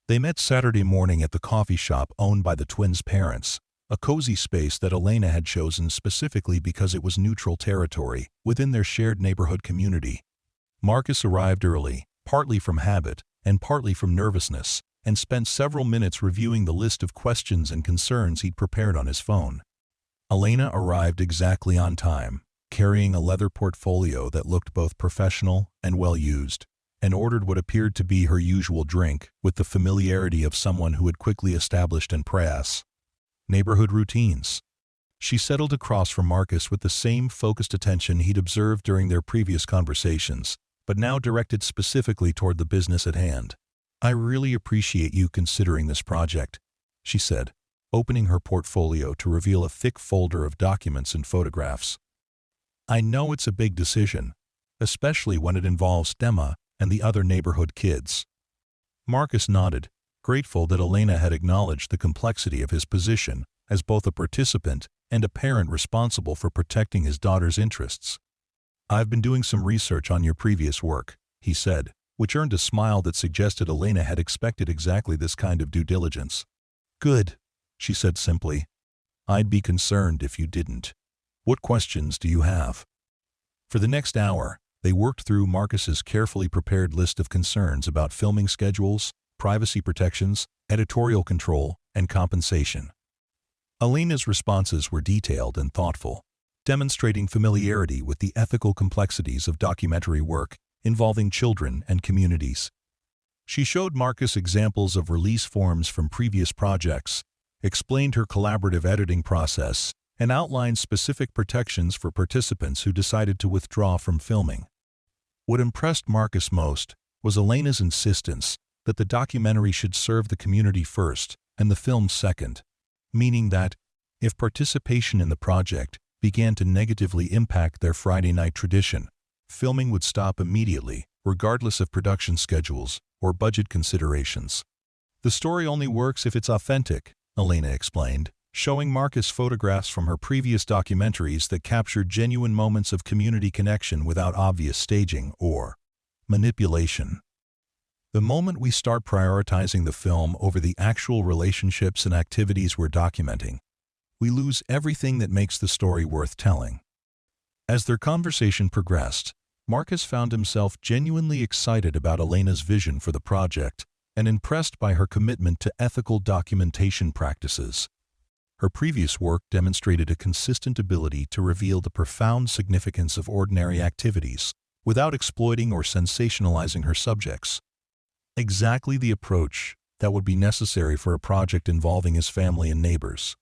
They met Saturday morning at the coffee shop owned by the twins' parents, a cozy space that Elena had chosen specifically because it was neutral territory within their shared neighborhood community. Marcus arrived early, partly from habit and partly from nervousness, and spent several minutes reviewing the list of questions and concerns he'd prepared on his phone. Elena arrived exactly on time, carrying a leather portfolio that looked both professional and well-used, and ordered what appeared to be her usual drink with the familiarity of someone who had quickly established en passe neighborhood routines. She settled across from Marcus with the same focused attention he'd observed during their previous conversations, but now directed specifically toward the business at hand. "I really appreciate you considering this project," she said, opening her portfolio to reveal a thick folder of documents and photographs. "I know it's a big decision, especially when it involves Emma and the other neighborhood kids." Marcus nodded, grateful that Elena had acknowledged the complexity of his position as both a participant and a parent responsible for protecting his daughter's interests. "I've been doing some research on your previous work," he said, which earned a smile that suggested Elena had expected exactly this kind of due diligence. "Good," she said simply. "I'd be concerned if you didn't. What questions do you have?" For the next hour, they worked through Marcus's carefully prepared list of concerns about filming schedules, privacy protections, editorial control, and compensation. Elena's responses were detailed and thoughtful, demonstrating familiarity with the ethical complexities of documentary work involving children and communities. She showed Marcus examples of release forms from previous projects, explained her collaborative editing process, and outlined specific protections for participants who decided to withdraw from filming. What impressed Marcus most was Elena's insistence that the documentary should serve the community first and the film second, meaning that, if participation in the project began to negatively impact their Friday night tradition, filming would stop immediately, regardless of production schedules or budget considerations. "The story only works if it's authentic," Elena explained, showing Marcus photographs from her previous documentaries that captured genuine moments of community connection without obvious staging or manipulation. "The moment we start prioritizing the film over the actual relationships and activities we're documenting, we lose everything that makes the story worth telling." As their conversation progressed, Marcus found himself genuinely excited about Elena's vision for the project and impressed by her commitment to ethical documentation practices. Her previous work demonstrated a consistent ability to reveal the profound significance of ordinary activities without exploiting or sensationalizing her subjects. Exactly the approach that would be necessary for a project involving his family and neighbors.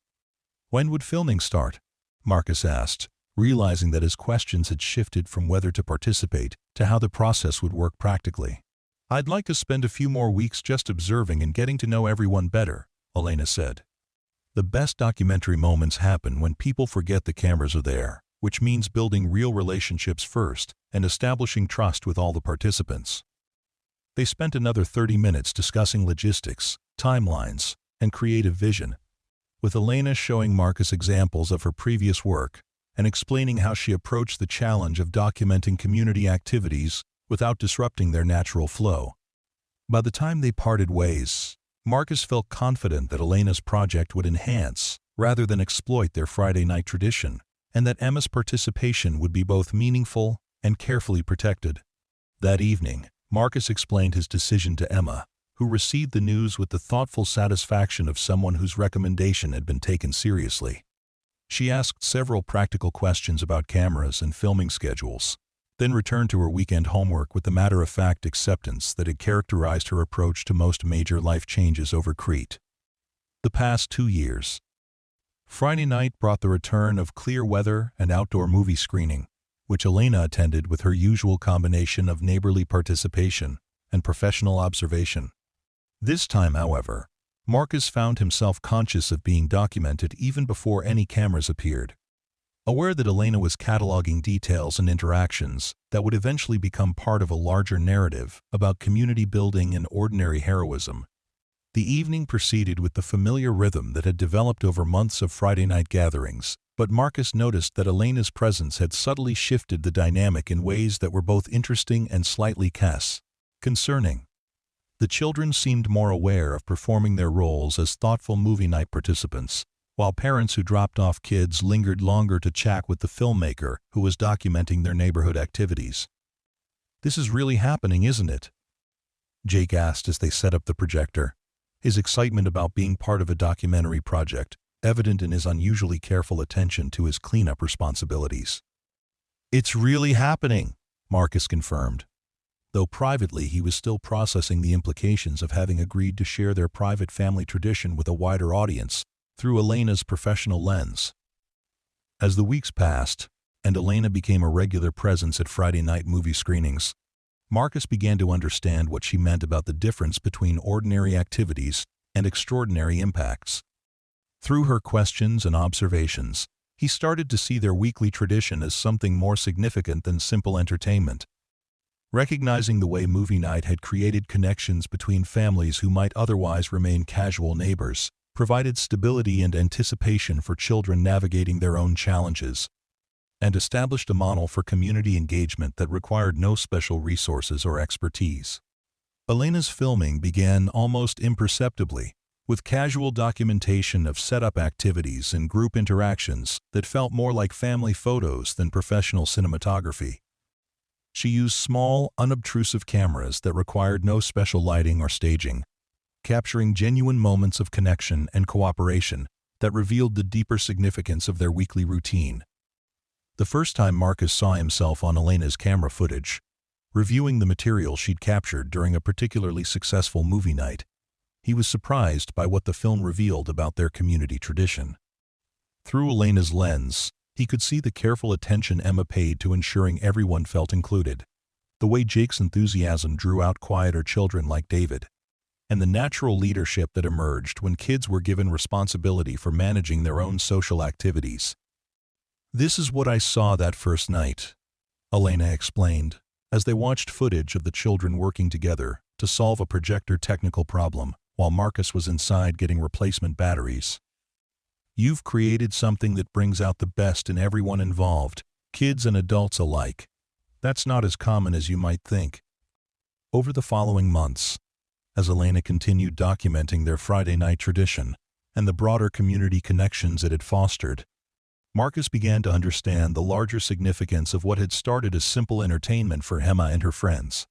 "When would filming start?" Marcus asked, realizing that his questions had shifted from whether to participate to how the process would work practically. "I'd like to spend a few more weeks just observing and getting to know everyone better," Elena said. "The best documentary moments happen when people forget the cameras are there, which means building real relationships first and establishing trust with all the participants." They spent another 30 minutes discussing logistics, timelines, and creative vision, with Elena showing Marcus examples of her previous work and explaining how she approached the challenge of documenting community activities without disrupting their natural flow. By the time they parted ways, Marcus felt confident that Elena's project would enhance rather than exploit their Friday night tradition, and that Emma's participation would be both meaningful and carefully protected. That evening, Marcus explained his decision to Emma, who received the news with the thoughtful satisfaction of someone whose recommendation had been taken seriously. She asked several practical questions about cameras and filming schedules, then returned to her weekend homework with the matter-of-fact acceptance that had characterized her approach to most major life changes over Crete. The past 2 years. Friday night brought the return of clear weather and outdoor movie screening, which Elena attended with her usual combination of neighborly participation and professional observation. This time, however, Marcus found himself conscious of being documented even before any cameras appeared. Aware that Elena was cataloging details and interactions that would eventually become part of a larger narrative about community building and ordinary heroism, the evening proceeded with the familiar rhythm that had developed over months of Friday night gatherings, but Marcus noticed that Elena's presence had subtly shifted the dynamic in ways that were both interesting and slightly concerning. The children seemed more aware of performing their roles as thoughtful movie night participants, while parents who dropped off kids lingered longer to chat with the filmmaker who was documenting their neighborhood activities. "This is really happening, isn't it?" Jake asked as they set up the projector, his excitement about being part of a documentary project evident in his unusually careful attention to his cleanup responsibilities. "It's really happening," Marcus confirmed, though privately he was still processing the implications of having agreed to share their private family tradition with a wider audience through Elena's professional lens. As the weeks passed, and Elena became a regular presence at Friday night movie screenings, Marcus began to understand what she meant about the difference between ordinary activities and extraordinary impacts. Through her questions and observations, he started to see their weekly tradition as something more significant than simple entertainment. Recognizing the way movie night had created connections between families who might otherwise remain casual neighbors, provided stability and anticipation for children navigating their own challenges, and established a model for community engagement that required no special resources or expertise. Elena's filming began almost imperceptibly, with casual documentation of setup activities and group interactions that felt more like family photos than professional cinematography. She used small, unobtrusive cameras that required no special lighting or staging, capturing genuine moments of connection and cooperation that revealed the deeper significance of their weekly routine. The first time Marcus saw himself on Elena's camera footage, reviewing the material she'd captured during a particularly successful movie night, he was surprised by what the film revealed about their community tradition. Through Elena's lens, he could see the careful attention Emma paid to ensuring everyone felt included, the way Jake's enthusiasm drew out quieter children like David, and the natural leadership that emerged when kids were given responsibility for managing their own social activities. "This is what I saw that first night," Elena explained, as they watched footage of the children working together to solve a projector technical problem while Marcus was inside getting replacement batteries. "You've created something that brings out the best in everyone involved, kids and adults alike. That's not as common as you might think." Over the following months, as Elena continued documenting their Friday night tradition and the broader community connections it had fostered, Marcus began to understand the larger significance of what had started as simple entertainment for Emma and her friends.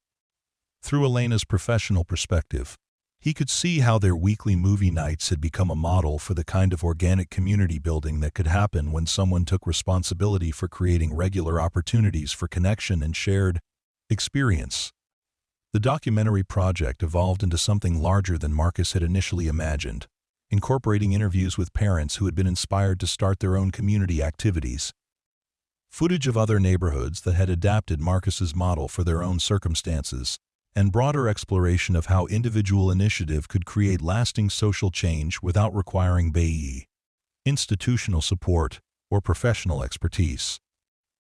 Through Elena's professional perspective, he could see how their weekly movie nights had become a model for the kind of organic community building that could happen when someone took responsibility for creating regular opportunities for connection and shared experience. The documentary project evolved into something larger than Marcus had initially imagined, incorporating interviews with parents who had been inspired to start their own community activities, footage of other neighborhoods that had adapted Marcus's model for their own circumstances, and broader exploration of how individual initiative could create lasting social change without requiring institutional support or professional expertise.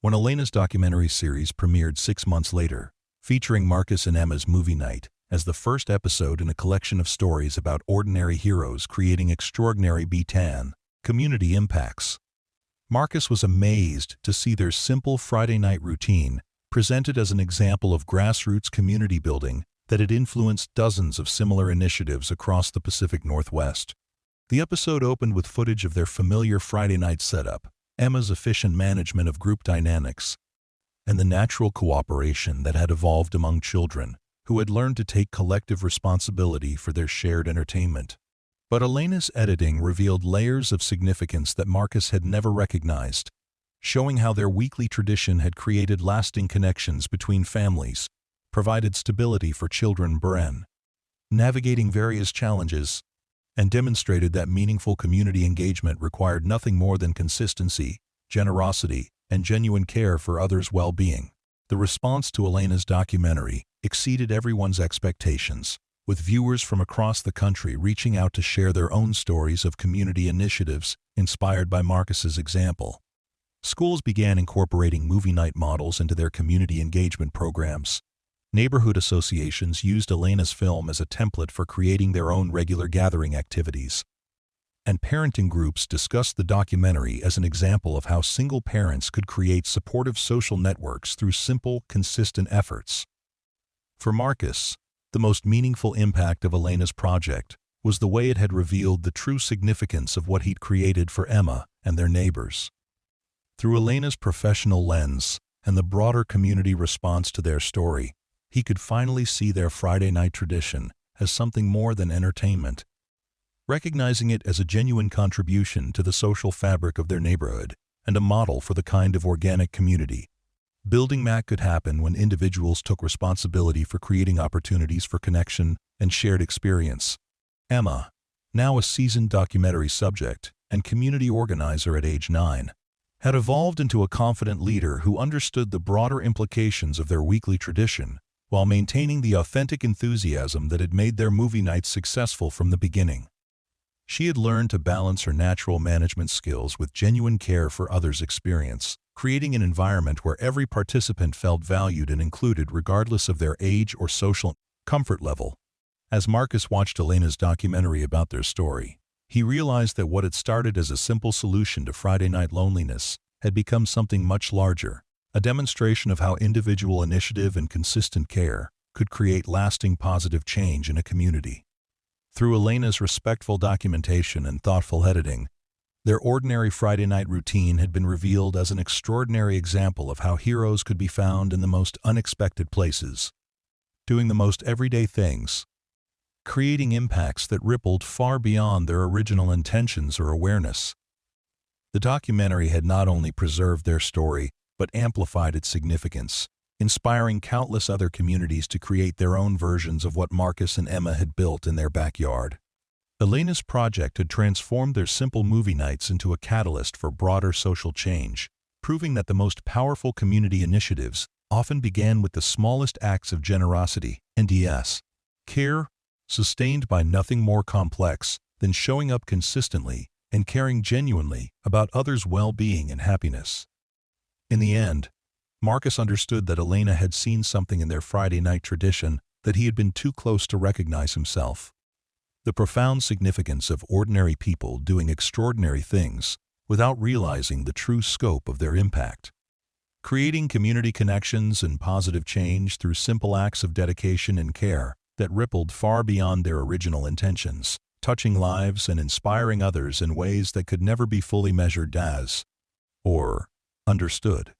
When Elena's documentary series premiered 6 months later, featuring Marcus and Emma's movie night as the first episode in a collection of stories about ordinary heroes creating extraordinary community impacts, Marcus was amazed to see their simple Friday night routine presented as an example of grassroots community building that had influenced dozens of similar initiatives across the Pacific Northwest. The episode opened with footage of their familiar Friday night setup, Emma's efficient management of group dynamics, and the natural cooperation that had evolved among children who had learned to take collective responsibility for their shared entertainment. But Elena's editing revealed layers of significance that Marcus had never recognized, showing how their weekly tradition had created lasting connections between families, provided stability for children navigating various challenges, and demonstrated that meaningful community engagement required nothing more than consistency, generosity, and genuine care for others' well-being. The response to Elena's documentary exceeded everyone's expectations, with viewers from across the country reaching out to share their own stories of community initiatives inspired by Marcus's example. Schools began incorporating movie night models into their community engagement programs. Neighborhood associations used Elena's film as a template for creating their own regular gathering activities. And parenting groups discussed the documentary as an example of how single parents could create supportive social networks through simple, consistent efforts. For Marcus, the most meaningful impact of Elena's project was the way it had revealed the true significance of what he'd created for Emma and their neighbors. Through Elena's professional lens and the broader community response to their story, he could finally see their Friday night tradition as something more than entertainment, recognizing it as a genuine contribution to the social fabric of their neighborhood and a model for the kind of organic community building that could happen when individuals took responsibility for creating opportunities for connection and shared experience. Emma, now a seasoned documentary subject and community organizer at age 9, had evolved into a confident leader who understood the broader implications of their weekly tradition while maintaining the authentic enthusiasm that had made their movie nights successful from the beginning. She had learned to balance her natural management skills with genuine care for others' experience, creating an environment where every participant felt valued and included regardless of their age or social comfort level. As Marcus watched Elena's documentary about their story, he realized that what had started as a simple solution to Friday night loneliness had become something much larger, a demonstration of how individual initiative and consistent care could create lasting positive change in a community. Through Elena's respectful documentation and thoughtful editing, their ordinary Friday night routine had been revealed as an extraordinary example of how heroes could be found in the most unexpected places, doing the most everyday things, creating impacts that rippled far beyond their original intentions or awareness. The documentary had not only preserved their story, but amplified its significance, inspiring countless other communities to create their own versions of what Marcus and Emma had built in their backyard. Elena's project had transformed their simple movie nights into a catalyst for broader social change, proving that the most powerful community initiatives often began with the smallest acts of generosity and care, sustained by nothing more complex than showing up consistently and caring genuinely about others' well-being and happiness. In the end, Marcus understood that Elena had seen something in their Friday night tradition that he had been too close to recognize himself. The profound significance of ordinary people doing extraordinary things without realizing the true scope of their impact. Creating community connections and positive change through simple acts of dedication and care that rippled far beyond their original intentions, touching lives and inspiring others in ways that could never be fully measured as or understood.